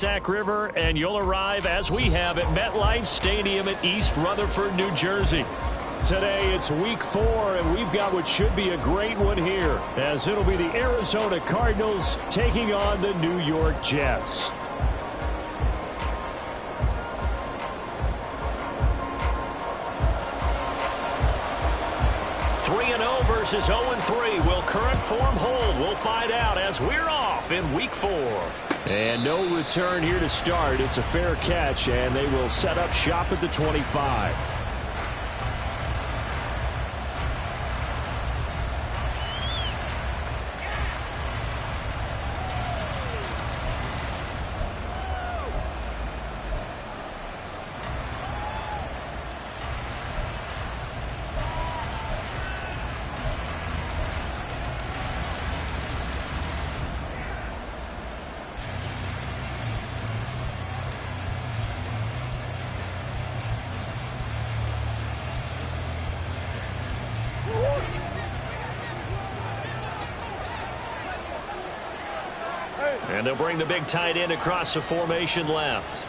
Sac River, and you'll arrive, as we have, at MetLife Stadium at East Rutherford, New Jersey. Today, it's week 4, and we've got what should be a great one here, as it'll be the Arizona Cardinals taking on the New York Jets. Versus 0-3. Will current form hold? We'll find out as we're off in week 4. And no return here to start. It's a fair catch, and they will set up shop at the 25. And they'll bring the big tight end across the formation left.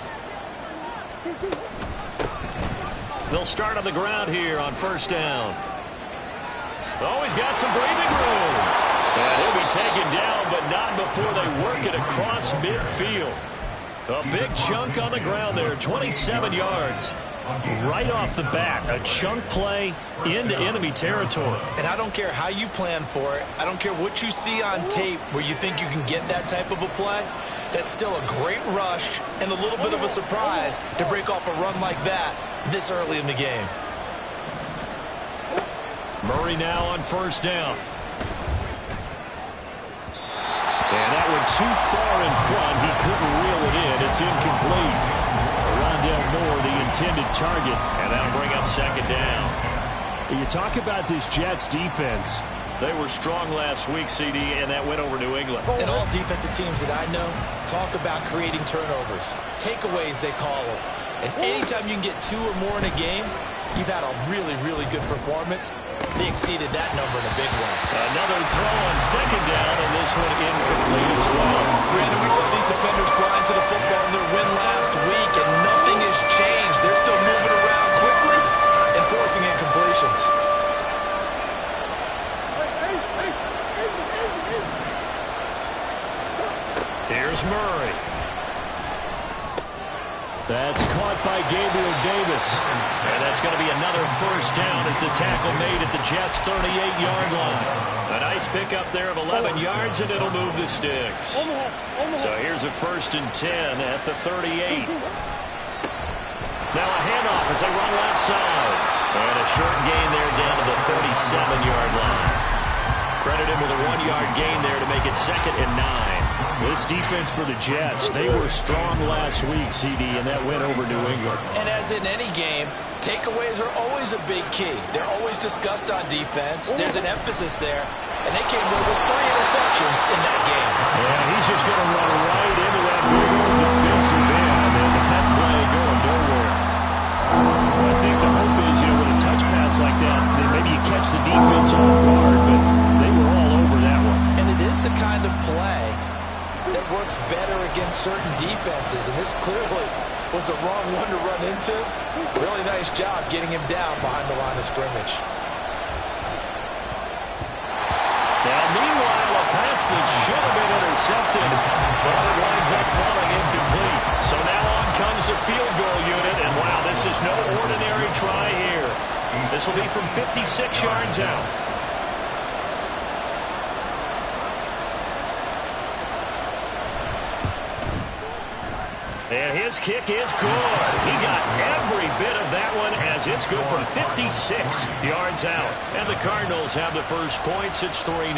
They'll start on the ground here on first down. Oh, he's got some breathing room. And he'll be taken down, but not before they work it across midfield. A big chunk on the ground there, 27 yards. Right off the bat, a chunk play into enemy territory. And I don't care how you plan for it. I don't care what you see on tape where you think you can get that type of a play. That's still a great rush and a little bit of a surprise to break off a run like that this early in the game. Murray now on first down. And that one too far in front. He couldn't reel it in. It's incomplete. Rondale Moore, the intended target, and that'll bring up second down. You talk about this Jets defense. They were strong last week, CD, and that went over New England. And all defensive teams that I know talk about creating turnovers. Takeaways, they call them. And anytime you can get 2 or more in a game, you've had a really, really good performance. They exceeded that number in a big way. Another throw on second down, and this one incomplete as well. Brandon, we saw these defenders flying to the football in their win last week, and nothing has changed. They're still moving around quickly and forcing incompletions. Here's Murray. That's caught by Gabriel Davis. And that's going to be another first down as the tackle made at the Jets' 38-yard line. A nice pickup there of 11 yards, and it'll move the sticks. So here's a 1st and 10 at the 38. Now a handoff as they run left side. And a short gain there down to the 37-yard line. Credit him with a 1-yard gain there to make it 2nd and 9. This defense for the Jets, they were strong last week, CD, and that went over New England. And as in any game, takeaways are always a big key. They're always discussed on defense. There's an emphasis there, and they came away with 3 interceptions in that game. Yeah, he's just going to run right into that big old defensive end, and that play going nowhere. I think the hope is, with a touch pass like that, maybe you catch the defense off guard, but they were all over that one. And it is the kind of play that works better against certain defenses, and this clearly was the wrong one to run into. Really nice job getting him down behind the line of scrimmage. Now, meanwhile, a pass that should have been intercepted, but it winds up falling incomplete. So now on comes the field goal unit, and wow, this is no ordinary try here. This will be from 56 yards out. And his kick is good. He got every bit of that one as it's good from 56 yards out. And the Cardinals have the first points. It's 3-0.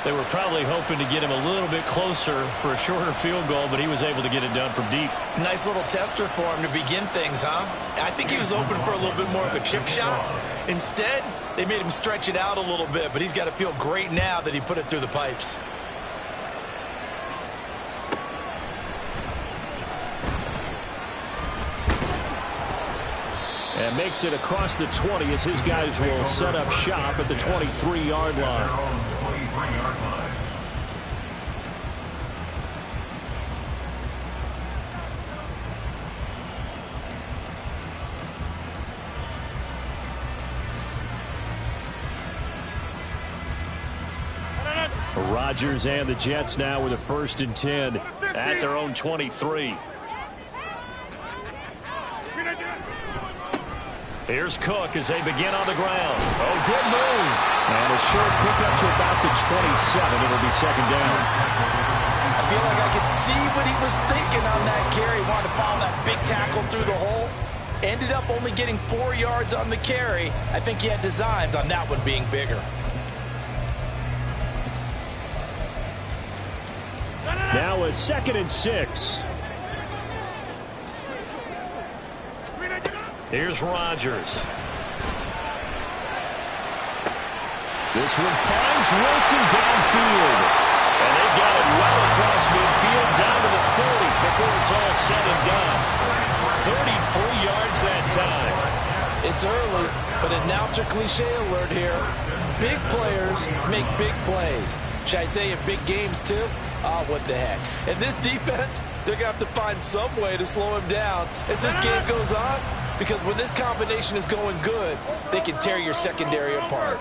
They were probably hoping to get him a little bit closer for a shorter field goal, but he was able to get it done from deep. Nice little tester for him to begin things, huh? I think he was open for a little bit more of a chip shot. Instead, they made him stretch it out a little bit, but he's got to feel great now that he put it through the pipes. And makes it across the 20 as his guys will set up shop at the 23-yard line. Rodgers and the Jets now with a 1st and 10 at their own 23. Here's Cook as they begin on the ground. Oh, good move. And a short pickup to about the 27. It'll be 2nd down. I feel like I could see what he was thinking on that carry. Wanted to follow that big tackle through the hole. Ended up only getting 4 yards on the carry. I think he had designs on that one being bigger. Now a 2nd and 6. Here's Rodgers. This one finds Wilson downfield. And they got it well across midfield down to the 30 before it's all said and done. 33 yards that time. It's early, but announcer cliche alert here. Big players make big plays. Should I say in big games too? Oh, what the heck. And this defense, they're going to have to find some way to slow him down as this game goes on. Because when this combination is going good, they can tear your secondary apart.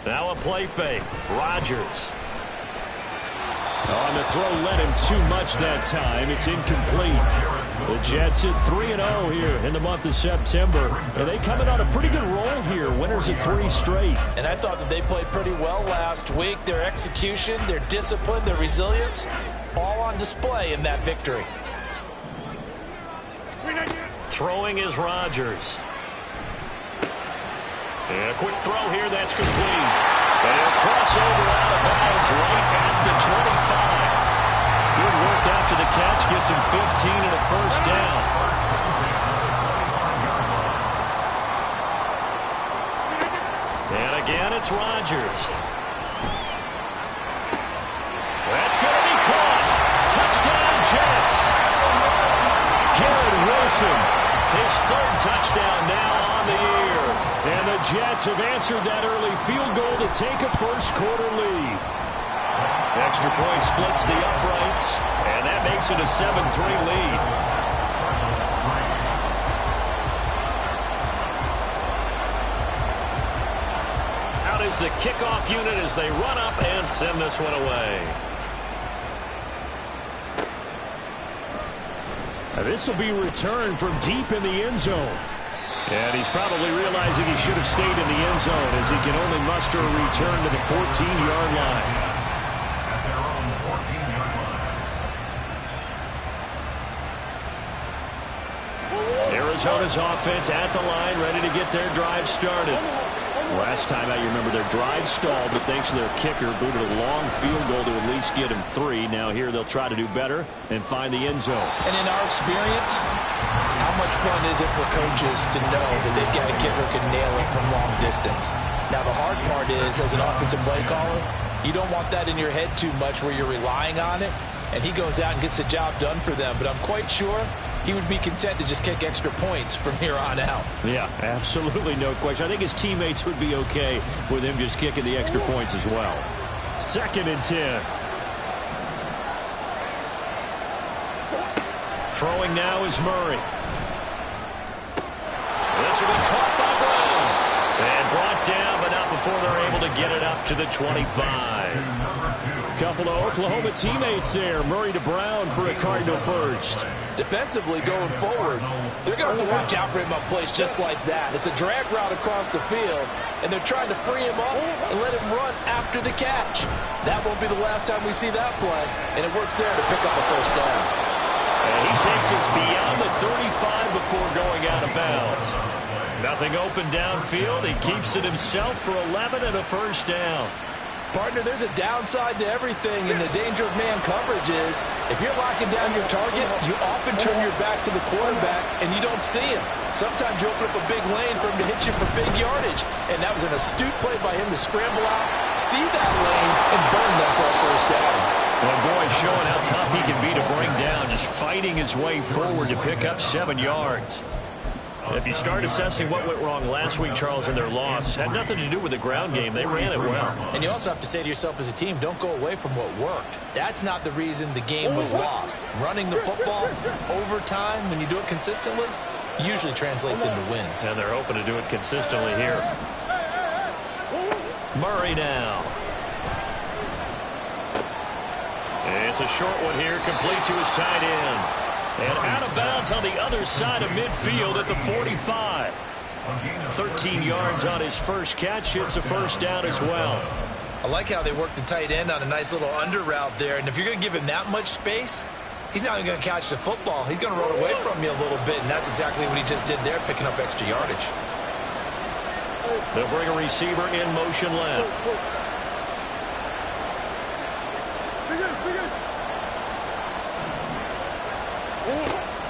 Now a play fake. Rodgers. On the throw, led him too much that time. It's incomplete. The Jets at 3-0 here in the month of September. And they coming on a pretty good roll here. Winners of 3 straight. And I thought that they played pretty well last week. Their execution, their discipline, their resilience, all on display in that victory. Throwing is Rodgers. And a quick throw here, that's complete. And a crossover out of bounds right at the 25. Good work after the catch, gets him 15 and a 1st down. And again, it's Rodgers. That's going to be caught. Touchdown, Jets. Garrett Wilson, his 3rd touchdown now on the year. And the Jets have answered that early field goal to take a 1st quarter lead. Extra point splits the uprights, and that makes it a 7-3 lead. Out is the kickoff unit as they run up and send this one away. This will be returned from deep in the end zone. And he's probably realizing he should have stayed in the end zone as he can only muster a return to the 14-yard line. Arizona's offense at the line, ready to get their drive started. Last time out, you remember their drive stalled, but thanks to their kicker, booted a long field goal to at least get him 3. Now here they'll try to do better and find the end zone. And in our experience, how much fun is it for coaches to know that they've got a kicker who can nail it from long distance? Now the hard part is, as an offensive play caller, you don't want that in your head too much where you're relying on it, and he goes out and gets the job done for them. But I'm quite sure he would be content to just kick extra points from here on out. Yeah, absolutely no question. I think his teammates would be okay with him just kicking the extra points as well. 2nd and 10. Throwing now is Murray. This will be caught by Brown. And brought down, but not before they're able to get it up to the 25. Couple of Oklahoma teammates there. Murray to Brown for a Cardinal 1st. Defensively going forward, they're going to have to watch out for him on plays just like that. It's a drag route across the field, and they're trying to free him up and let him run after the catch. That won't be the last time we see that play, and it works there to pick up a 1st down. And he takes us beyond the 35 before going out of bounds. Nothing open downfield. He keeps it himself for 11 and a 1st down. Partner, there's a downside to everything, and the danger of man coverage is if you're locking down your target, you often turn your back to the quarterback, and you don't see him. Sometimes you open up a big lane for him to hit you for big yardage, and that was an astute play by him to scramble out, see that lane, and burn them for a 1st down. Well, boy, showing how tough he can be to bring down, just fighting his way forward to pick up 7 yards. If you start assessing what went wrong last week, Charles, in their loss, had nothing to do with the ground game. They ran it well. And you also have to say to yourself as a team, don't go away from what worked. That's not the reason the game was lost. Running the football over time, when you do it consistently, usually translates into wins. And they're hoping to do it consistently here. Murray now. It's a short one here, complete to his tight end. And out of bounds on the other side of midfield at the 45. 13 yards on his first catch. It's a first down as well. I like how they work the tight end on a nice little under route there. And if you're going to give him that much space, he's not going to catch the football. He's going to run away from you a little bit, and that's exactly what he just did there, picking up extra yardage. They'll bring a receiver in motion left.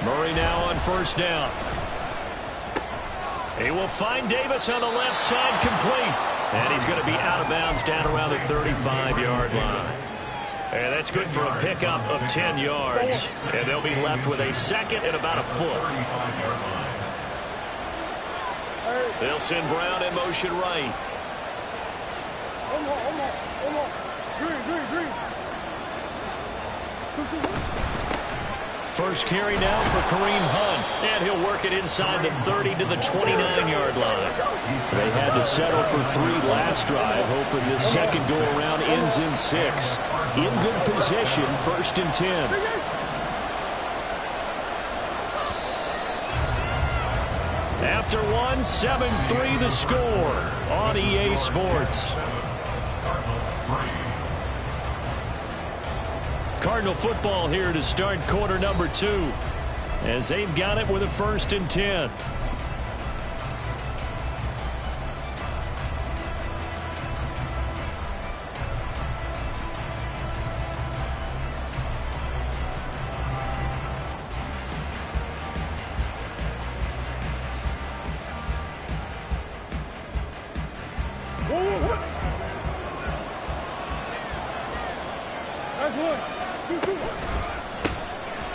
Murray now on first down. He will find Davis on the left side, complete. And he's going to be out of bounds down around the 35-yard line. And that's good for a pickup of 10 yards. And they'll be left with a second and about a foot. They'll send Brown in motion right. First carry now for Kareem Hunt. And he'll work it inside the 30 to the 29-yard line. They had to settle for 3 last drive, hoping this second go-around ends in 6. In good possession, 1st and 10. After one, 7-3 the score on EA Sports. Cardinal football here to start quarter number 2 as they've got it with a 1st and 10.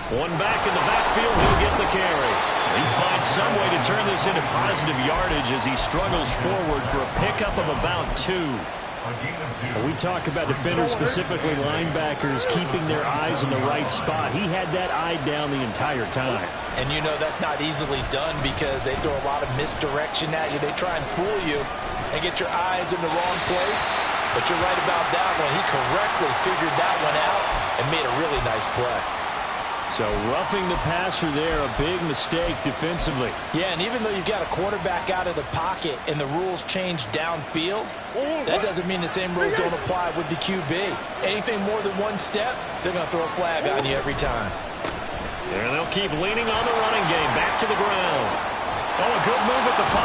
One back in the backfield, he'll get the carry. He finds some way to turn this into positive yardage as he struggles forward for a pickup of about 2. We talk about defenders, specifically linebackers, keeping their eyes in the right spot. He had that eye down the entire time. And you know that's not easily done because they throw a lot of misdirection at you. They try and fool you and get your eyes in the wrong place. But you're right about that one. He correctly figured that one out and made a really nice play. So roughing the passer there, a big mistake defensively. Yeah, and even though you've got a quarterback out of the pocket and the rules change downfield, that doesn't mean the same rules don't apply with the QB. Anything more than one step, they're going to throw a flag on you every time. And they'll keep leaning on the running game. Back to the ground. Oh, a good move at the 5.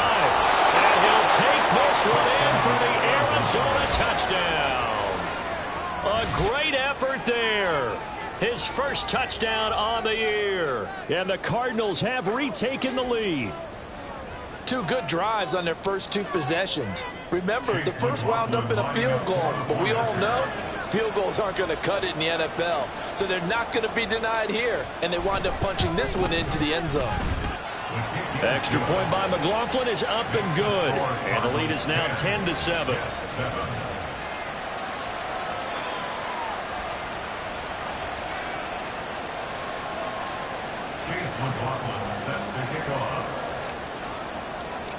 And he'll take this one in for the Arizona touchdown. A great effort there. His first touchdown on the year. And the Cardinals have retaken the lead. 2 good drives on their first 2 possessions. Remember, the first wound up in a field goal, but we all know field goals aren't going to cut it in the NFL. So they're not going to be denied here, and they wind up punching this one into the end zone. Extra point by McLaughlin is up and good. And the lead is now 10-7.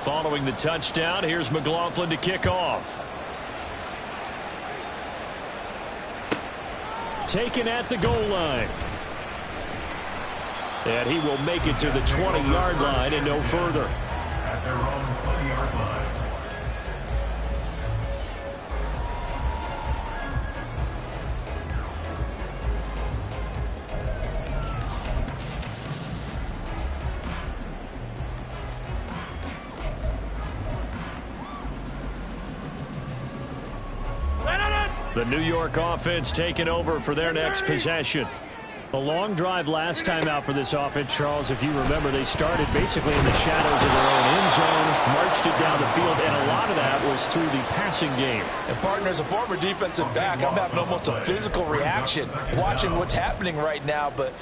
Following the touchdown, here's McLaughlin to kick off. Taken at the goal line. And he will make it to the 20-yard line and no further. At their own 20-yard line. The New York offense taking over for their next possession. A long drive last time out for this offense, Charles. If you remember, they started basically in the shadows of their own end zone, marched it down the field, and a lot of that was through the passing game. And, partner, as a former defensive back, I'm having almost a physical reaction watching what's happening right now. But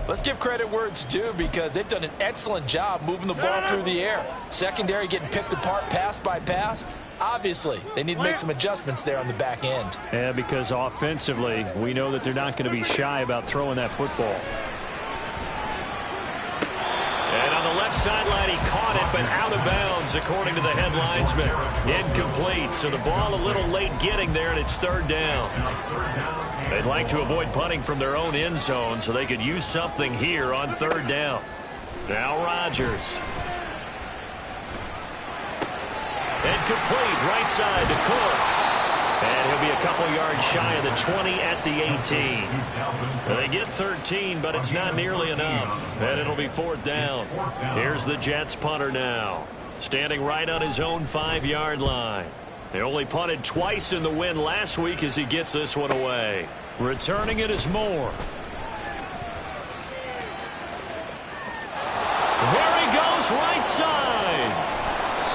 let's give credit where it's due because they've done an excellent job moving the ball through the air. Secondary getting picked apart pass by pass. Obviously, they need to make some adjustments there on the back end. Yeah, because offensively, we know that they're not going to be shy about throwing that football. And on the the left sideline, he caught it, but out of bounds, according to the head linesman. Incomplete, so the ball a little late getting there, and it's third down. They'd like to avoid punting from their own end zone so they could use something here on third down. Now Rodgers. Incomplete, right side to Cook. And he'll be a couple yards shy of the 20 at the 18. They get 13, but it's not nearly enough. And it'll be fourth down. Here's the Jets punter now, standing right on his own 5-yard line. They only punted twice in the win last week as he gets this one away. Returning it is Moore. There he goes, right side.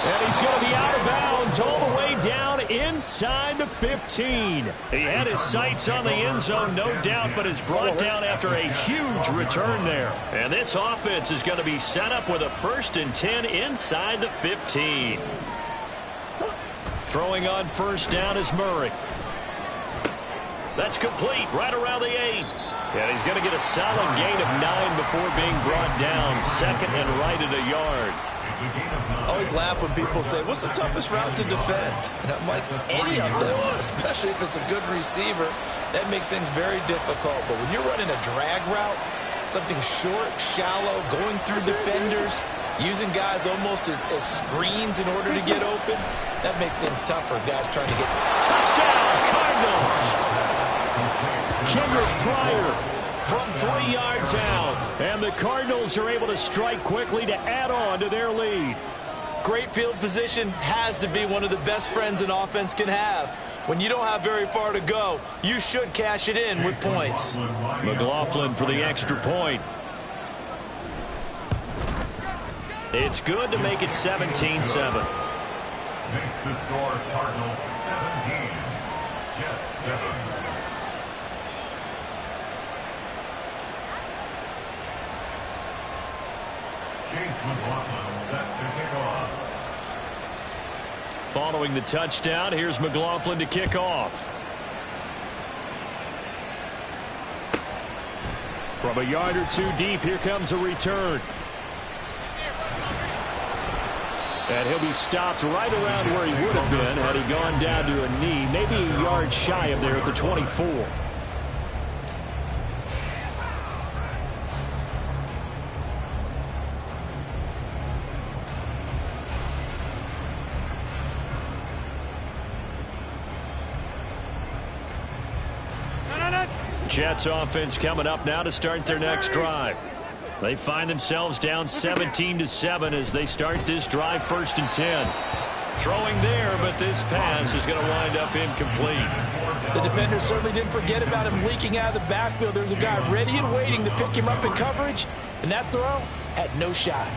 And he's going to be out of bounds all the way down inside the 15. He had his sights on the end zone, no doubt, but is brought down after a huge return there. And this offense is going to be set up with a 1st and 10 inside the 15. Throwing on first down is Murray. That's complete, right around the 8. And he's going to get a solid gain of 9 before being brought down. 2nd and right at a yard. I always laugh when people say, what's the toughest route to defend? And I'm like, any of them, especially if it's a good receiver, that makes things very difficult. But when you're running a drag route, something short, shallow, going through defenders, using guys almost as screens in order to get open, that makes things tougher. Guys trying to get... Touchdown, Cardinals! Kendrick Pryor from 3 yards out. And the Cardinals are able to strike quickly to add on to their lead. Great field position has to be one of the best friends an offense can have. When you don't have very far to go, you should cash it in with points. McLaughlin for the extra point. It's good to make it 17-7. Makes the score Cardinals 17, Jets 7. Chase McLaughlin set to kick off. Following the touchdown, here's McLaughlin to kick off. From a yard or two deep, here comes a return. And he'll be stopped right around where he would have been had he gone down to a knee, maybe a yard shy of there at the 24. Jets offense coming up now to start their next drive. They find themselves down 17-7 as they start this drive, 1st and 10. Throwing there, but this pass is going to wind up incomplete. The defender certainly didn't forget about him leaking out of the backfield. There's a guy ready and waiting to pick him up in coverage, and that throw had no shot.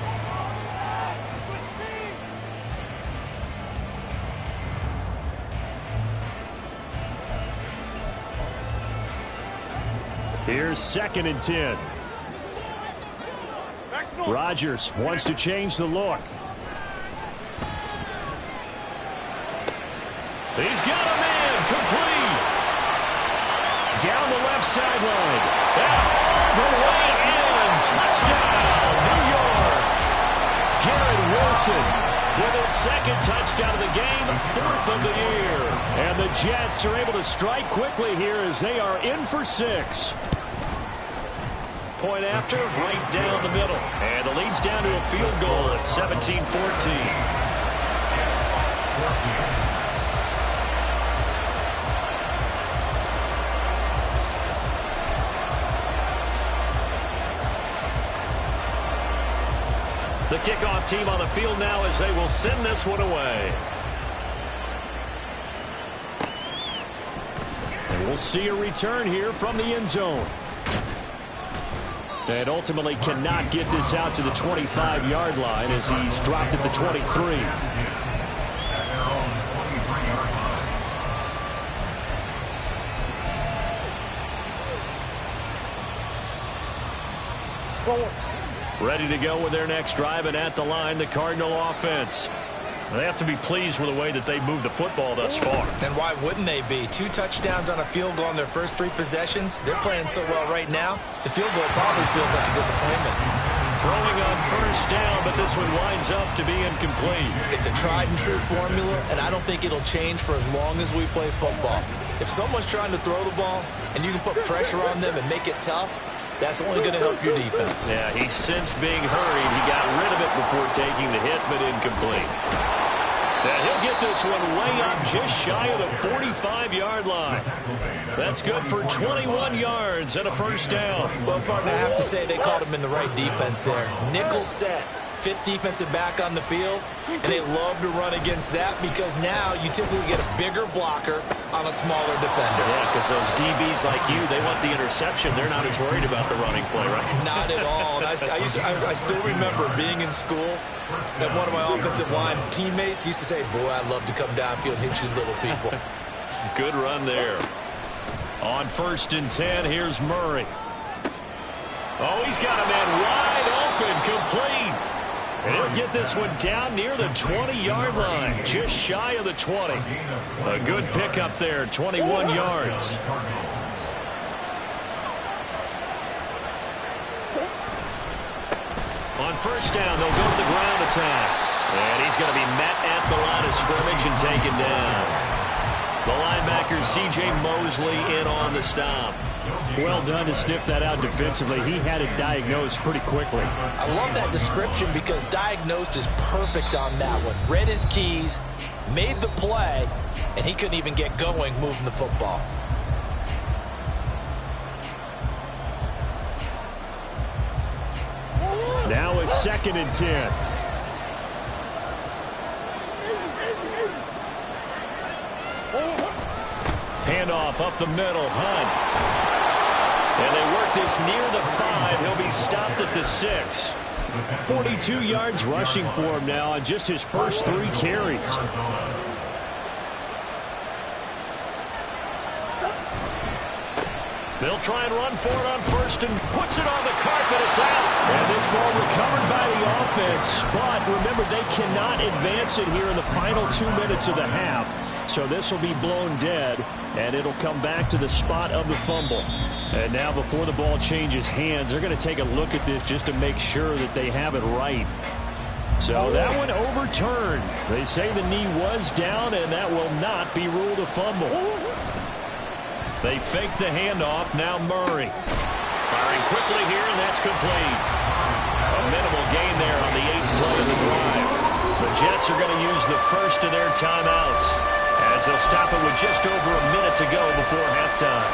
Here's 2nd and 10. Rodgers wants to change the look. He's got a man, complete. Down the left sideline. All the way in. Touchdown, New York. Garrett Wilson with his 2nd touchdown of the game, 4th of the year. And the Jets are able to strike quickly here as they are in for 6. Point after, right down the middle. And the lead's down to a field goal at 17-14. The kickoff team on the field now as they will send this one away. And we'll see a return here from the end zone. And ultimately cannot get this out to the 25-yard line as he's dropped at the 23. Ready to go with their next drive, and at the line, the Cardinal offense. They have to be pleased with the way that they moved the football thus far. And why wouldn't they be? 2 touchdowns on a field goal in their first 3 possessions. They're playing so well right now, the field goal probably feels like a disappointment. Throwing on first down, but this one winds up to be incomplete. It's a tried and true formula, and I don't think it'll change for as long as we play football. If someone's trying to throw the ball and you can put pressure on them and make it tough, that's only going to help your defense. Yeah, he's since being hurried. He got rid of it before taking the hit, but incomplete. And he'll get this one way up just shy of the 45-yard line. That's good for 21 yards and a first down. Well, partner, I have to say they called him in the right defense there. Nickel set, fifth defensive back on the field, and they love to run against that because now you typically get a bigger blocker on a smaller defender. Yeah, because those DBs like you, they want the interception. They're not as worried about the running play, right? Not at all. And I still remember being in school, and one of my offensive line teammates used to say, boy, I'd love to come downfield and hit you little people. Good run there. On 1st and 10, here's Murray. Oh, he's got a man wide open, complete. And he'll get this one down near the 20-yard line, just shy of the 20. A good pickup there, 21 yards. On first down, they'll go to the ground attack. And he's going to be met at the line of scrimmage and taken down. The linebacker, C.J. Mosley, in on the stop. Well done to sniff that out defensively. He had it diagnosed pretty quickly. I love that description because diagnosed is perfect on that one. Read his keys, made the play, and he couldn't even get going moving the football. Now it's 2nd and 10. Handoff up the middle, Hunt. And they work this near the 5. He'll be stopped at the 6. 42 yards rushing for him now on just his first 3 carries. They'll try and run for it on first and puts it on the carpet. It's out. And this ball recovered by the offense. But remember, they cannot advance it here in the final 2 minutes of the half. So this will be blown dead, and it'll come back to the spot of the fumble. And now before the ball changes hands, they're going to take a look at this just to make sure that they have it right. So that one overturned. They say the knee was down, and that will not be ruled a fumble. They fake the handoff. Now Murray. Firing quickly here, and that's complete. A minimal gain there on the 8th play of the drive. The Jets are going to use the first of their timeouts, as they'll stop it with just over a minute to go before halftime.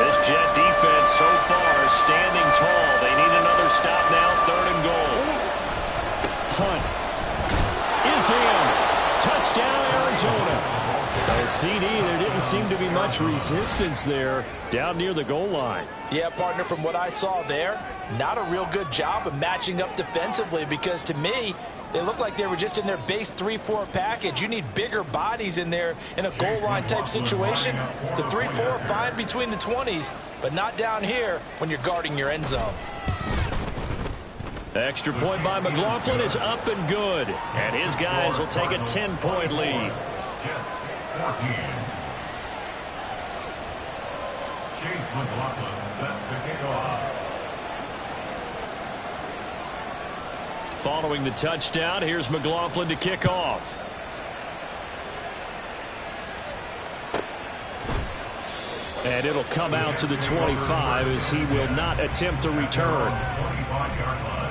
This Jet defense so far standing tall. They need another stop now, 3rd and goal. Hunt is in. Touchdown, Arizona. CD, there didn't seem to be much resistance there down near the goal line. Yeah, partner, from what I saw there, not a real good job of matching up defensively because to me, they look like they were just in their base 3-4 package. You need bigger bodies in there in a goal line type situation. The 3-4 fine between the 20s, but not down here when you're guarding your end zone. Extra point by McLaughlin is up and good. And his guys will take a 10-point lead. Jets 14. Chase McLaughlin set to kick off. Following the touchdown, here's McLaughlin to kick off. And it'll come out to the 25 as he will not attempt to return. 25-yard line.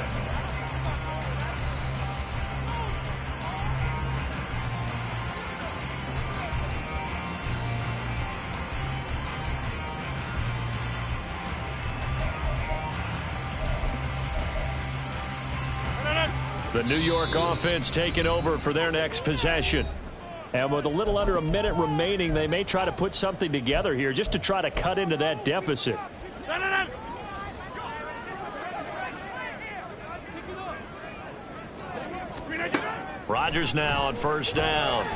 The New York offense taking over for their next possession. And with a little under a minute remaining, they may try to put something together here just to try to cut into that deficit. Rodgers now on first down.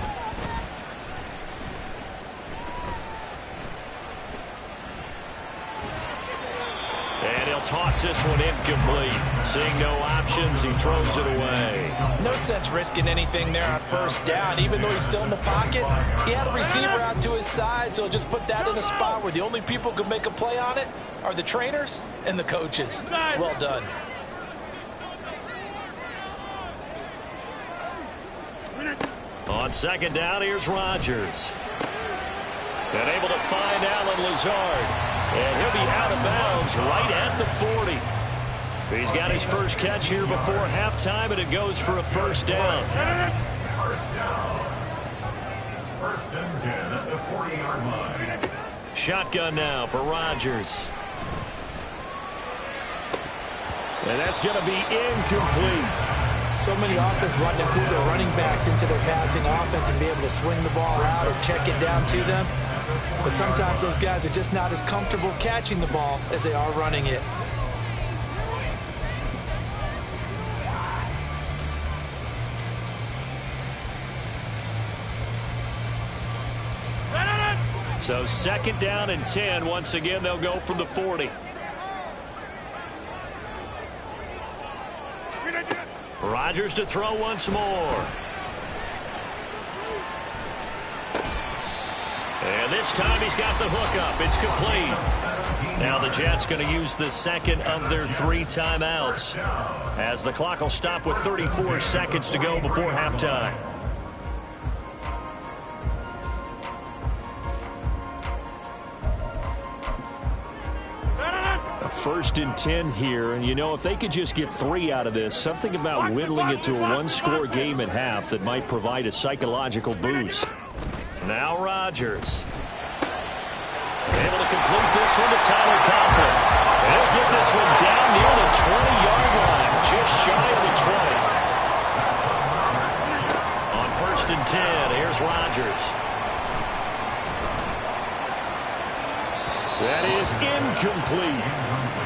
And he'll toss this one incomplete. Seeing no options, he throws it away. No sense risking anything there on first down. Even though he's still in the pocket, he had a receiver out to his side, so just put that in a spot where the only people who can make a play on it are the trainers and the coaches. Well done. On second down, here's Rodgers. And able to find Allen Lazard. And he'll be out of bounds right at the 40. He's got his first catch here before halftime, and it goes for a first down. First down. First and 10 at the 40-yard line. Shotgun now for Rodgers. And that's going to be incomplete. So many offenses want to include their running backs into their passing offense and be able to swing the ball out or check it down to them. But sometimes those guys are just not as comfortable catching the ball as they are running it. So second down and 10. Once again, they'll go from the 40. Rodgers to throw once more. And this time he's got the hook up. It's complete. Now the Jets going to use the second of their 3 timeouts, as the clock will stop with 34 seconds to go before halftime. A first and 10 here, and you know, if they could just get 3 out of this, something about whittling it to a one-score game at half that might provide a psychological boost. Now Rodgers. Able to complete this one to Tyler Conklin. And he'll get this one down near the 20-yard line, just shy of the 20. On first and 10, here's Rodgers. That is incomplete.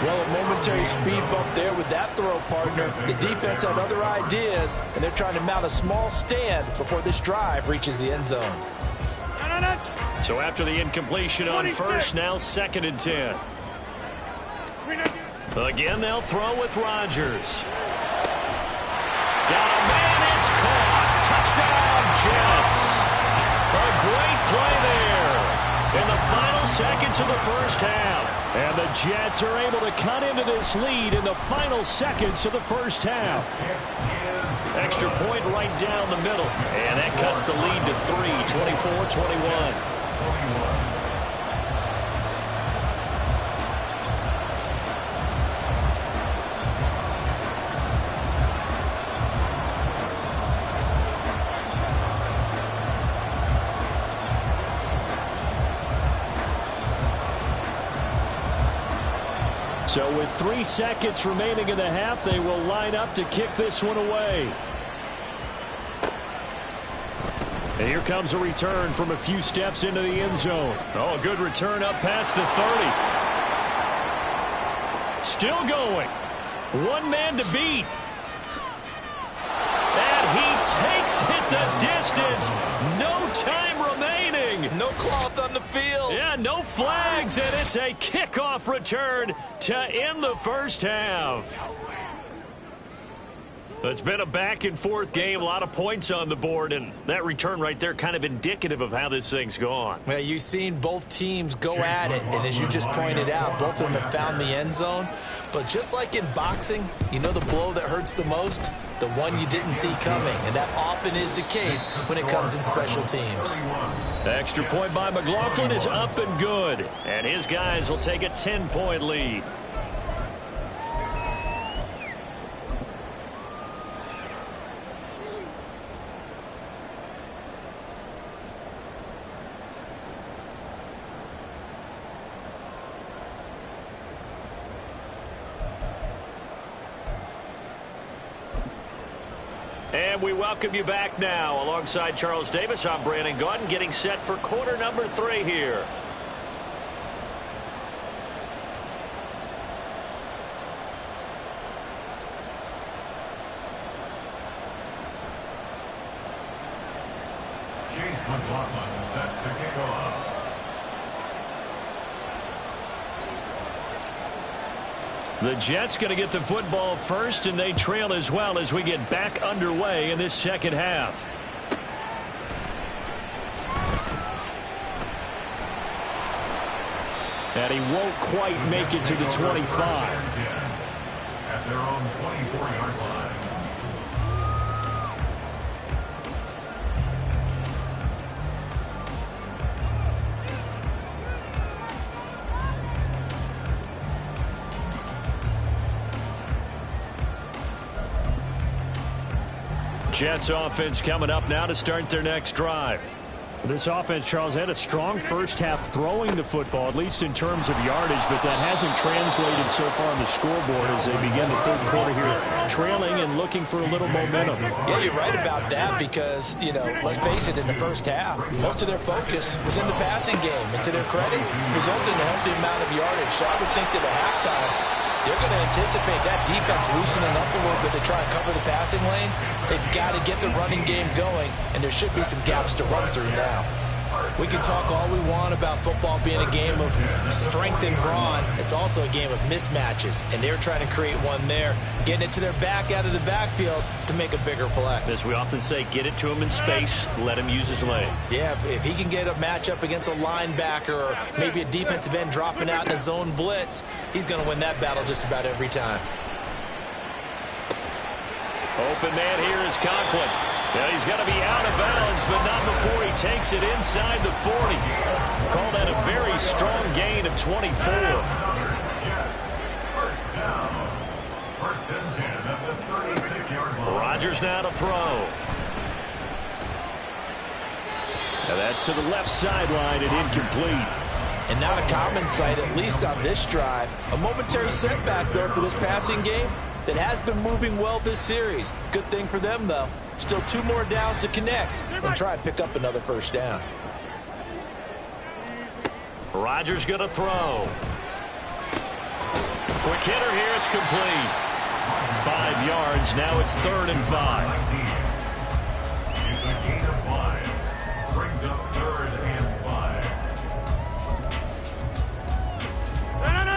Well, a momentary speed bump there with that throw, partner. The defense had other ideas, and they're trying to mount a small stand before this drive reaches the end zone. So after the incompletion on first, now second and 10. Again, they'll throw with Rodgers. Got a man, it's caught. Touchdown, Jets. A great play there in the final seconds of the first half. And the Jets are able to cut into this lead in the final seconds of the first half. Extra point right down the middle. And that cuts the lead to 3, 24-21. So with 3 seconds remaining in the half, they will line up to kick this one away. And here comes a return from a few steps into the end zone. Oh, a good return up past the 30. Still going. 1 man to beat. And he takes it the distance. No time remaining. No cloth on the field. Yeah, no flags, and it's a kickoff return to end the first half. It's been a back-and-forth game, a lot of points on the board, and that return right there kind of indicative of how this thing's gone. Well, you've seen both teams go at it, and as you just pointed out, both of them have found the end zone. But just like in boxing, you know the blow that hurts the most? The one you didn't see coming, and that often is the case when it comes in special teams. The extra point by McLaughlin is up and good, and his guys will take a 10-point lead. And we welcome you back now. Alongside Charles Davis, I'm Brandon Gaudin, getting set for quarter number 3 here. Chase McLaughlin set to kick off. The Jets going to get the football first, and they trail as well as we get back underway in this second half. And he won't quite make it to the 25. At their own 24-yard line. Jets offense coming up now to start their next drive. This offense, Charles, had a strong first half throwing the football, at least in terms of yardage, but that hasn't translated so far on the scoreboard as they begin the third quarter here, trailing and looking for a little momentum. Yeah, you're right about that because, let's face it, in the first half, most of their focus was in the passing game. And to their credit, resulted in a healthy amount of yardage. So I would think that at halftime, they're going to anticipate that defense loosening up a little bit to try and cover the passing lanes. They've got to get the running game going, and there should be some gaps to run through now. We can talk all we want about football being a game of strength and brawn. It's also a game of mismatches, and they're trying to create one there, getting it to their back out of the backfield to make a bigger play. As we often say, get it to him in space, let him use his leg. Yeah, if he can get a matchup against a linebacker or maybe a defensive end dropping out in a zone blitz, he's going to win that battle just about every time. Open man here is Conklin. Yeah, he's got to be out of bounds, but not before he takes it inside the 40. Call that a very strong gain of 24. First down. First and 10 at the 36-yard line. Rodgers now to throw. Now that's to the left sideline and incomplete. And not a common sight, at least on this drive. A momentary setback, though, for this passing game that has been moving well this series. Good thing for them, though. Still 2 more downs to connect and try and pick up another first down. Rodgers going to throw. Quick hitter here. It's complete. 5 yards. Now it's 3rd and 5. It's a gain of 5. Brings up 3rd and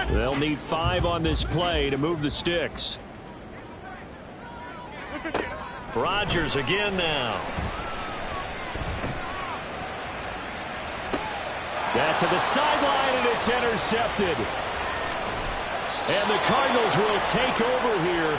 5. They'll need 5 on this play to move the sticks. Rodgers again now. That to the sideline, and it's intercepted. And the Cardinals will take over here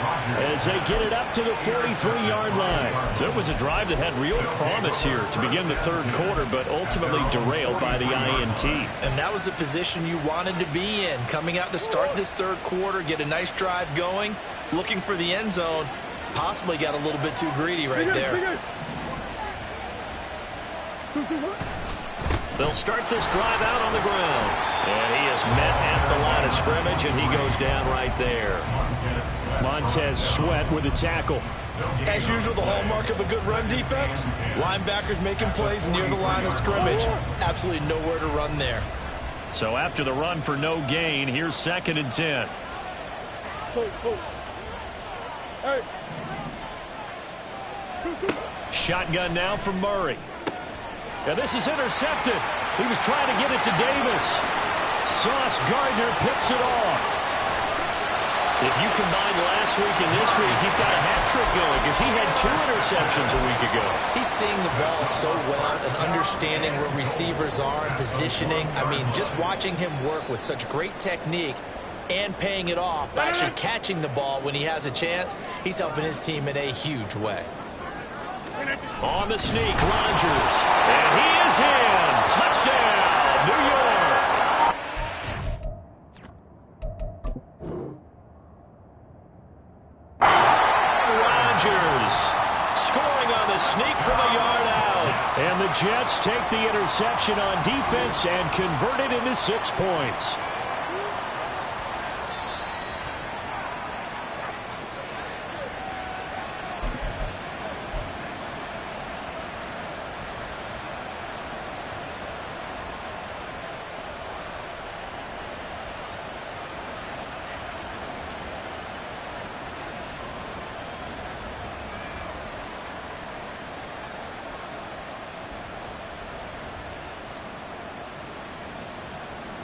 as they get it up to the 43-yard line. So it was a drive that had real promise here to begin the third quarter, but ultimately derailed by the INT. And that was the position you wanted to be in. Coming out to start this third quarter, get a nice drive going, looking for the end zone. Possibly got a little bit too greedy right there. They'll start this drive out on the ground. And he is met at the line of scrimmage, and he goes down right there. Montez Sweat with a tackle. As usual, the hallmark of a good run defense, linebackers making plays near the line of scrimmage. Absolutely nowhere to run there. So after the run for no gain, here's 2nd and 10. Shotgun now from Murray. Now this is intercepted. He was trying to get it to Davis. Sauce Gardner picks it off. If you combine last week and this week, he's got a hat trick going because he had 2 interceptions a week ago. He's seeing the ball so well and understanding where receivers are and positioning. I mean, just watching him work with such great technique and paying it off by actually catching the ball when he has a chance, he's helping his team in a huge way. On the sneak, Rodgers. And he is in. Touchdown, New York. Rodgers scoring on the sneak from a yard out. And the Jets take the interception on defense and convert it into 6 points.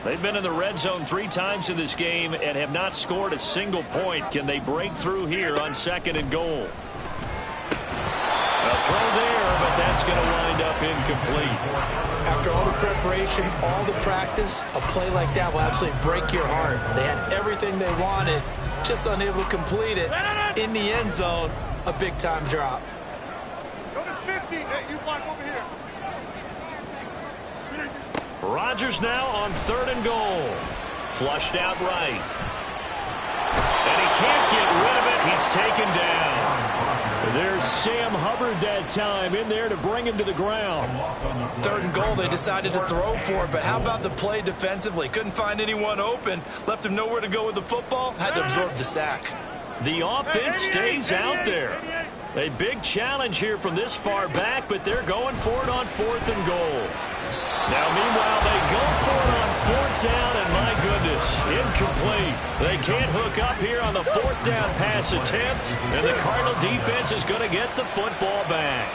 They've been in the red zone 3 times in this game and have not scored a single point. Can they break through here on 2nd and goal? A throw there, but that's going to wind up incomplete. After all the preparation, all the practice, a play like that will absolutely break your heart. They had everything they wanted, just unable to complete it. In the end zone, a big-time drop. Number 50, hey, you block over here. Rodgers now on 3rd and goal. Flushed out right. And he can't get rid of it. He's taken down. There's Sam Hubbard that time in there to bring him to the ground. 3rd and goal, they decided to throw for it, but how about the play defensively? Couldn't find anyone open, left him nowhere to go with the football, had to absorb the sack. The offense stays out there. A big challenge here from this far back, but they're going for it on 4th and goal. Now, meanwhile, they go for it on 4th down, and my goodness, incomplete. They can't hook up here on the 4th down pass attempt, and the Cardinal defense is going to get the football back.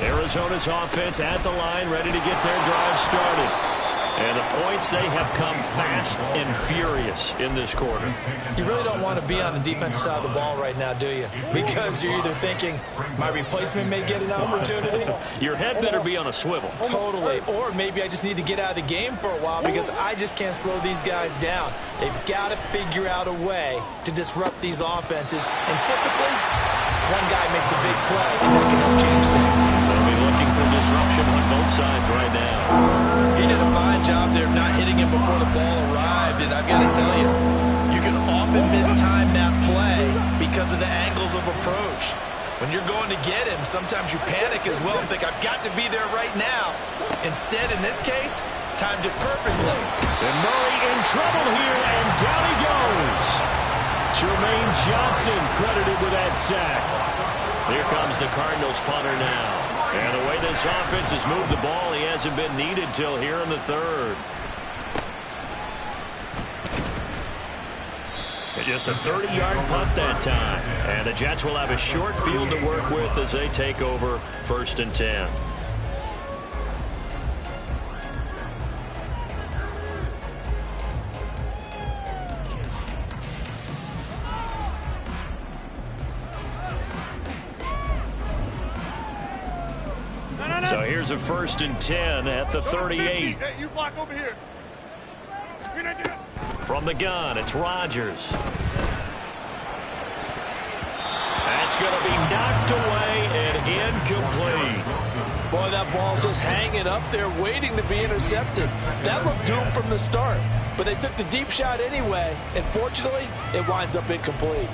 Arizona's offense at the line, ready to get their drive started. And the points, they have come fast and furious in this quarter. You really don't want to be on the defensive side of the ball right now, do you? Because you're either thinking, my replacement may get an opportunity. Your head better be on a swivel. Totally. Or maybe I just need to get out of the game for a while because I just can't slow these guys down. They've got to figure out a way to disrupt these offenses. And typically, one guy makes a big play, and that can help change things. They'll be looking for disruption on both sides right now. He did a fine job there of not hitting him before the ball arrived, and I've got to tell you, you can often mistime that play because of the angles of approach. When you're going to get him, sometimes you panic as well and think, I've got to be there right now. Instead, in this case, timed it perfectly. And Murray in trouble here, and down he goes. Jermaine Johnson credited with that sack. Here comes the Cardinals punter now. And the way this offense has moved the ball, he hasn't been needed till here in the 3rd. Just a 30-yard punt that time. And the Jets will have a short field to work with as they take over 1st and 10. So here's a 1st and 10 at the 38. Hey, you block over here. From the gun, it's Rodgers. That's going to be knocked away and incomplete. Boy, that ball's just hanging up there waiting to be intercepted. That looked doomed from the start, but they took the deep shot anyway, and fortunately, it winds up incomplete.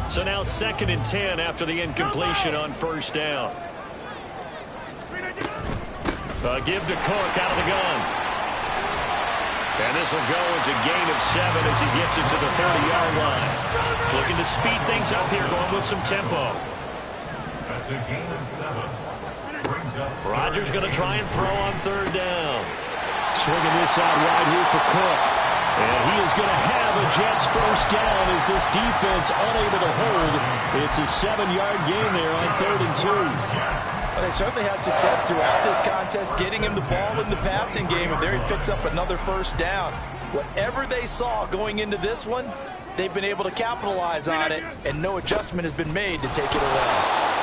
So now 2nd and 10 after the incompletion on 1st down. Give to Cook out of the gun. And this will go as a gain of 7 as he gets it to the 30-yard line. Looking to speed things up here, going with some tempo. That's a gain of 7. Brings up Rodgers going to try and throw on 3rd down. Swinging this out wide here for Cook. And he is going to have a Jets 1st down as this defense unable to hold. It's a 7-yard gain there on 3rd and 2. Well, they certainly had success throughout this contest, getting him the ball in the passing game, and there he picks up another 1st down. Whatever they saw going into this one, they've been able to capitalize on it, and no adjustment has been made to take it away.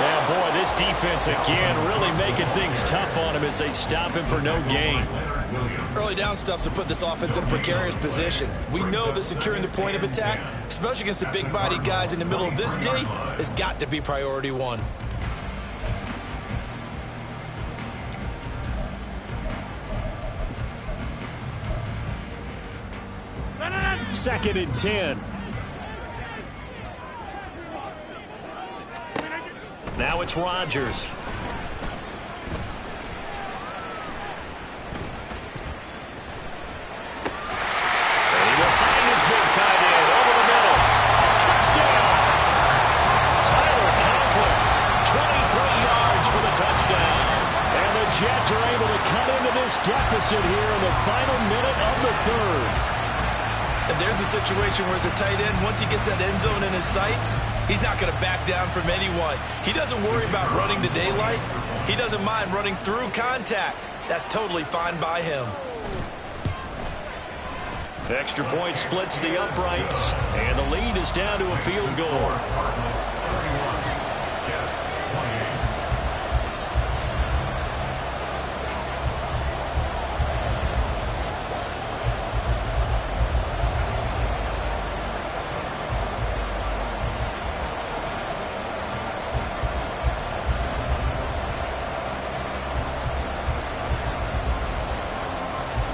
Yeah, boy, this defense again really making things tough on him as they stop him for no gain. Early down stuff's to put this offense in a precarious position. We know that securing the point of attack, especially against the big-bodied guys in the middle of this D, has got to be priority 1. Second and 10. Now it's Rodgers. And he will find his big tight end over the middle. Touchdown! Tyler Conklin, 23 yards for the touchdown. And the Jets are able to cut into this deficit here in the final minute of the 3rd. And there's a situation where as a tight end, once he gets that end zone in his sights, he's not going to back down from anyone. He doesn't worry about running to daylight. He doesn't mind running through contact. That's totally fine by him. Extra point splits the uprights, and the lead is down to a field goal.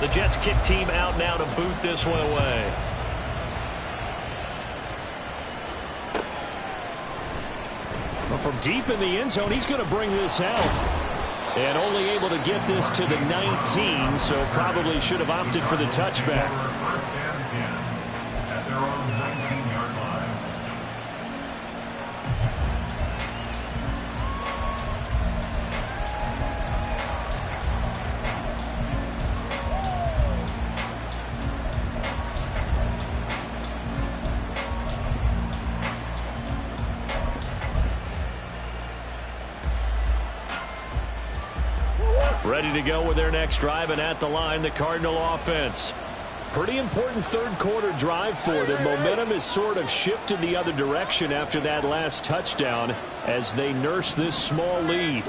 The Jets kick team out now to boot this one away. Well, from deep in the end zone, he's going to bring this out. And only able to get this to the 19, so probably should have opted for the touchback. First and 10 at their own 19-yard line. Ready to go with their next drive, and at the line, the Cardinal offense. Pretty important third quarter drive for them. Momentum has sort of shifted the other direction after that last touchdown as they nurse this small lead.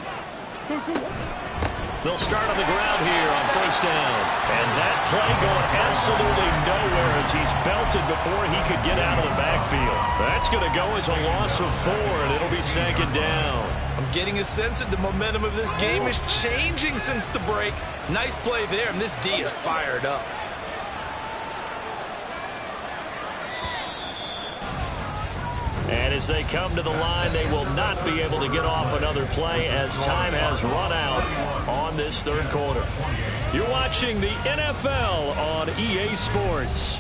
They'll start on the ground here on first down. And that play going absolutely nowhere as he's belted before he could get out of the backfield. That's going to go as a loss of 4, and it'll be second down. I'm getting a sense that the momentum of this game is changing since the break. Nice play there, and this D is fired up. And as they come to the line, they will not be able to get off another play as time has run out on this third quarter. You're watching the NFL on EA Sports.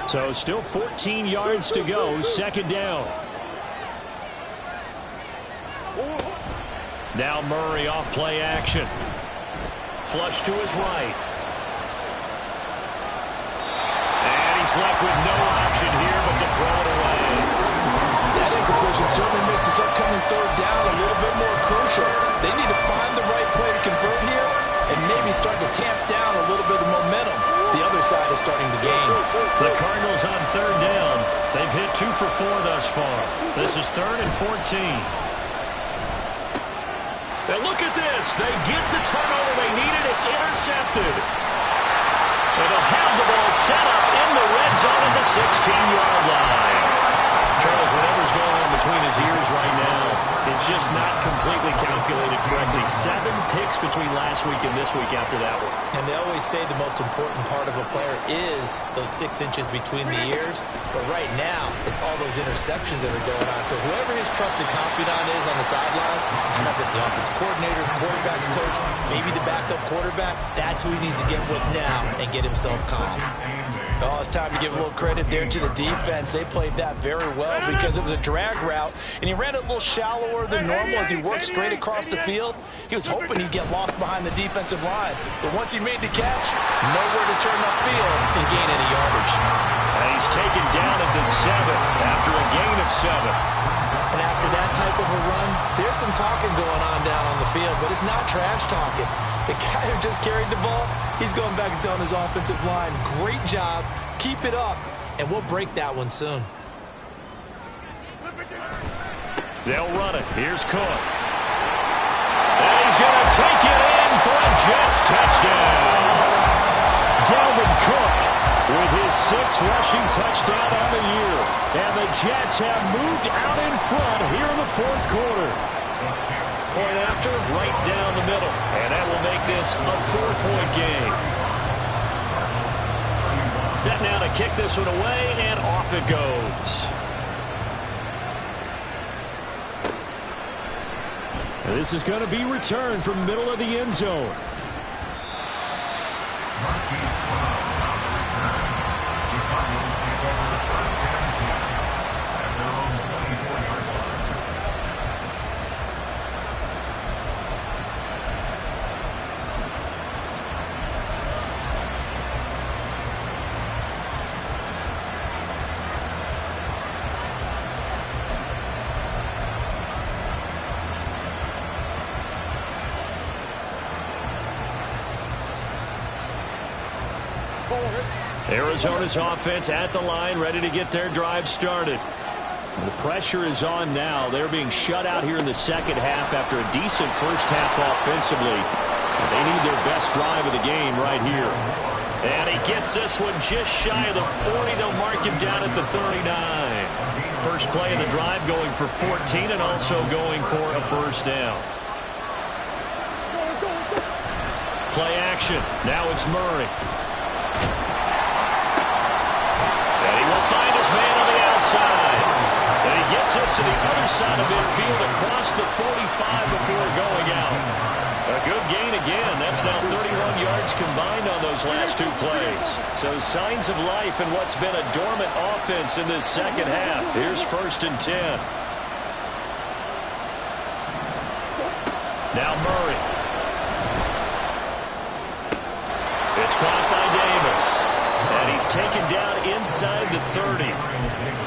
So still 14 yards to go, second down. Now Murray off play action. Flush to his right. And he's left with no option here but to throw it away. That incompletion certainly makes this upcoming third down a little bit more crucial. They need to find the right play to convert here and maybe start to tamp down a little bit of momentum. The other side is starting to gain. The Cardinals on third down. They've hit 2 for 4 thus far. This is 3rd and 14. And look at this. They get the turnover they needed. It's intercepted. And they'll have the ball set up in the red zone at the 16-yard line. Charles, whatever's going on between his ears right now, it's just not completely calculated correctly. 7 picks between last week and this week after that one. And they always say the most important part of a player is those 6 inches between the ears. But right now, it's all those interceptions that are going on. So whoever his trusted confidant is on the sidelines, I'm not just the offensive coordinator, the quarterback's coach, maybe the backup quarterback, that's who he needs to get with now and get himself calm. Oh, it's time to give a little credit there to the defense. They played that very well because it was a drag route, and he ran it a little shallower than normal as he worked straight across the field. He was hoping he'd get lost behind the defensive line, but once he made the catch, nowhere to turn upfield and gain any yardage. And he's taken down at the 7 after a gain of 7. And after that type of a run, there's some talking going on down on the field, but it's not trash talking. The guy who just carried the ball, he's going back and telling his offensive line, great job, keep it up, and we'll break that one soon. They'll run it. Here's Cook. And he's going to take it in for a Jets touchdown. Dalvin Cook with his 6th rushing touchdown on the year. And the Jets have moved out in front here in the 4th quarter. Point after, right down the middle. And that will make this a 4-point game. Set now to kick this one away, and off it goes. This is going to be returned from middle of the end zone. Arizona's offense at the line, ready to get their drive started. The pressure is on now. They're being shut out here in the second half after a decent first half offensively. They need their best drive of the game right here. And he gets this one just shy of the 40. They'll mark him down at the 39. First play of the drive going for 14 and also going for a first down. Play action. Now it's Murray. And he will find his man on the outside. And he gets this to the other side of midfield across the 45 before going out. A good gain again. That's now 31 yards combined on those last two plays. So signs of life in what's been a dormant offense in this second half. Here's 1st and 10. Now Murray. It's caught by Davis. And he's taken down inside the 30.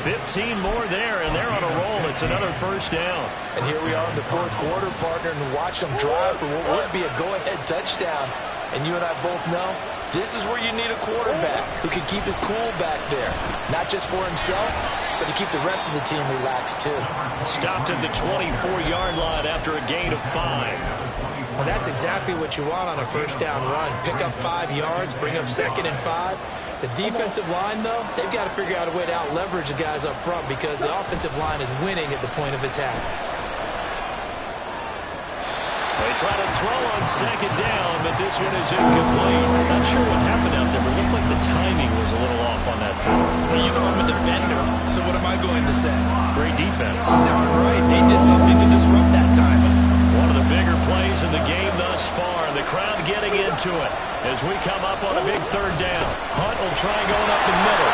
15 more there, and they're on a roll. It's another first down. And here we are in the fourth quarter, partner, and watch them drive for what would be a go-ahead touchdown. And you and I both know this is where you need a quarterback who can keep his cool back there. Not just for himself, but to keep the rest of the team relaxed, too. Stopped at the 24-yard line after a gain of 5. Well, that's exactly what you want on a first down run. Pick up 5 yards, bring up 2nd and 5. The defensive line, though, they've got to figure out a way to out-leverage the guys up front because the offensive line is winning at the point of attack. They try to throw on 2nd down, but this one is incomplete. Not sure what happened out there, but it looked like the timing was a little off on that throw. Well, you know I'm a defender, so what am I going to say? Great defense. Darn right. They did something to disrupt that timing. One of the bigger plays in the game thus far. The crowd getting into it as we come up on a big 3rd down. Hunt will try going up the middle.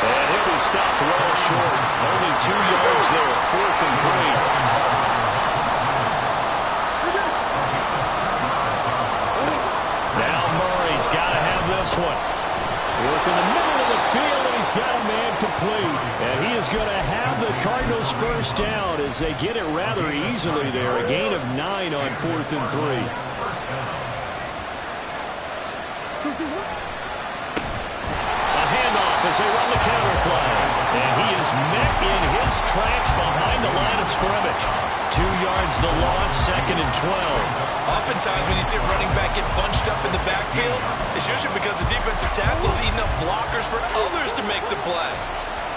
And he'll be stopped well short. Only 2 yards there. 4th and 3. Now Murray's got to have this one. Work in the middle of the field, and he's got a man complete. And he is going to have the Cardinals first down as they get it rather easily there. A gain of 9 on 4th and 3. A handoff as they run the counter play. And he is met in his tracks behind the line of scrimmage. 2 yards the loss, 2nd and 12. Oftentimes when you see a running back get bunched up in the backfield, it's usually because the defensive tackle is eating up blockers for others to make the play.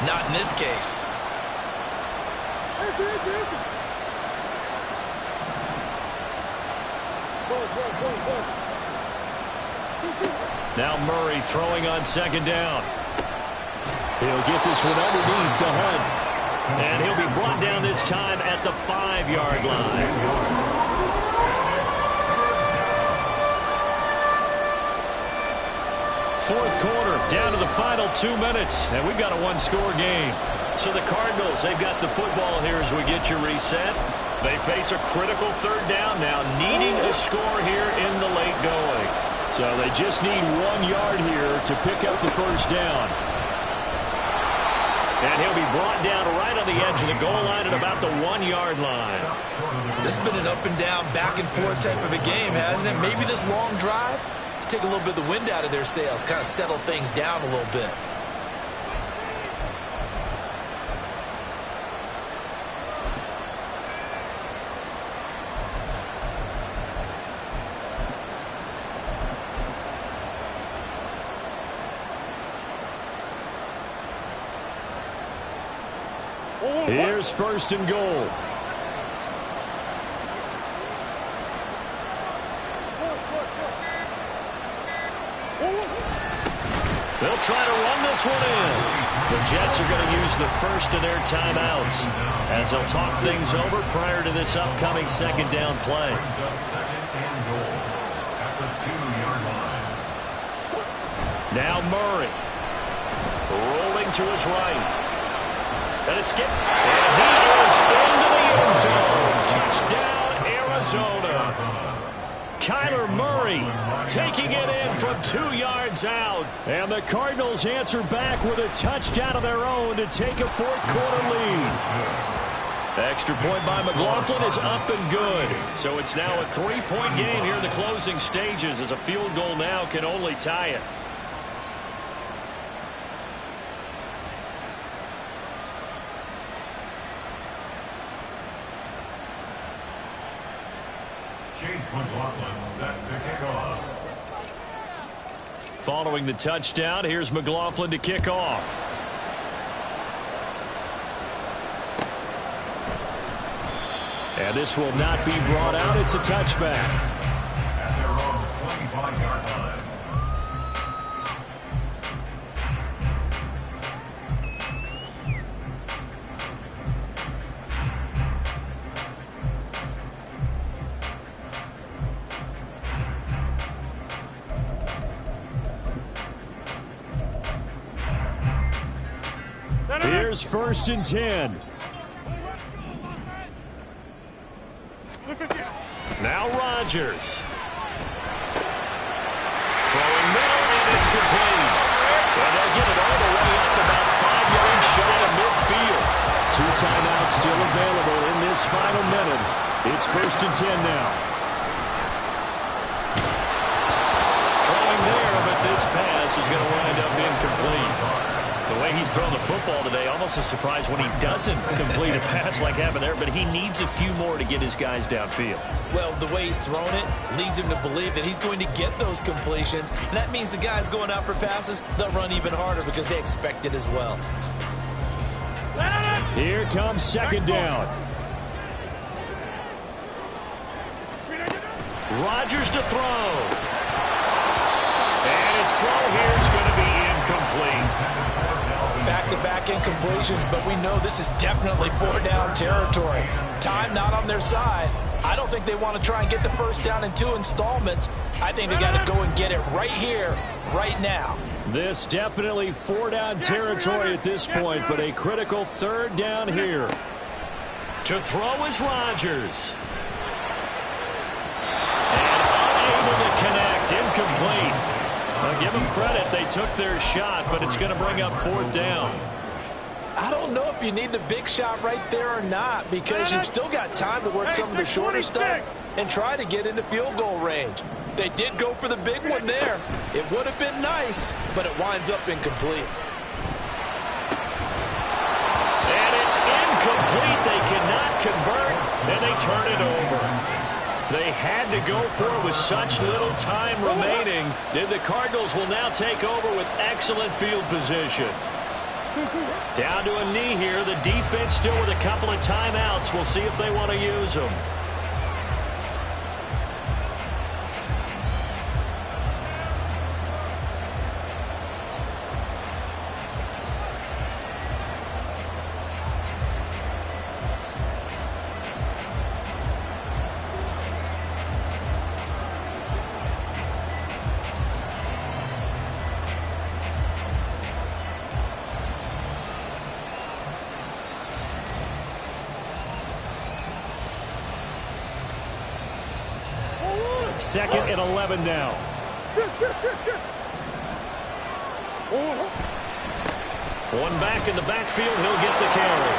Not in this case. Now Murray throwing on 2nd down. He'll get this one underneath to Hunt. And he'll be brought down this time at the 5-yard line. Fourth quarter, down to the final 2 minutes, and we've got a one-score game. So the Cardinals, they've got the football here as we get you reset. They face a critical 3rd down now, needing a score here in the late going. So they just need 1 yard here to pick up the first down. And he'll be brought down right on the edge of the goal line at about the 1-yard line. This has been an up and down, back and forth type of a game, hasn't it? Maybe this long drive take a little bit of the wind out of their sails, kind of settle things down a little bit. Here's 1st and goal. They'll try to run this one in. The Jets are going to use the first of their timeouts as they'll talk things over prior to this upcoming 2nd down play. Now Murray rolling to his right. And a skip. And he is into the end zone. Touchdown, Arizona. Kyler Murray taking it in from 2 yards out. And the Cardinals answer back with a touchdown of their own to take a 4th quarter lead. Extra point by McLaughlin is up and good. So it's now a 3-point game here in the closing stages as a field goal now can only tie it. Chase McLaughlin set to kick off. Following the touchdown, here's McLaughlin to kick off. And this will not be brought out. It's a touchback. At their own 25-yard line. Here's 1st and 10. Now Rodgers. Throwing middle, and it's complete. And they'll get it all the way up about 5 yards shy of midfield. 2 timeouts still available in this final minute. It's 1st and 10 now. Throwing there, but this pass is going to wind up incomplete. The way he's thrown the football today, almost a surprise when he doesn't complete a pass like happened there, but he needs a few more to get his guys downfield. Well, the way he's thrown it leads him to believe that he's going to get those completions, and that means the guys going out for passes, they'll run even harder because they expect it as well. Here comes 2nd down. Rodgers to throw. And his throw here is going to be incomplete. Back-to-back incompletions, but we know this is definitely 4-down territory. Time not on their side. I don't think they want to try and get the 1st down in 2 installments. I think they got to go and get it right here, right now. This definitely 4-down territory at this point, but a critical 3rd down here. To throw is Rodgers. And unable to connect, incomplete. I'll give them credit. They took their shot, but it's going to bring up 4th down. I don't know if you need the big shot right there or not, because you've still got time to work some of the shorter stuff and try to get into field goal range. They did go for the big one there. It would have been nice, but it winds up incomplete. And it's incomplete. They cannot convert, and they turn it over. They had to go for it with such little time remaining. And the Cardinals will now take over with excellent field position. Down to a knee here. The defense still with a couple of timeouts. We'll see if they want to use them. Second and 11 now. One back in the backfield. He'll get the carry.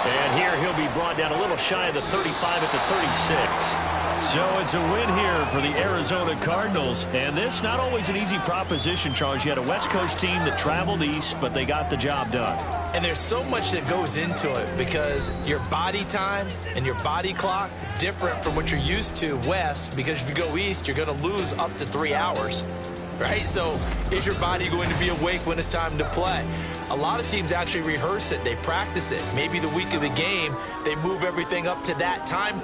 And here he'll be brought down a little shy of the 35 at the 36. So it's a win here for the Arizona Cardinals. And this not always an easy proposition, Charles. You had a West Coast team that traveled east, but they got the job done. And there's so much that goes into it because your body time and your body clock different from what you're used to west, because if you go east, you're going to lose up to 3 hours. Right? So is your body going to be awake when it's time to play? A lot of teams actually rehearse it. They practice it. Maybe the week of the game, they move everything up to that time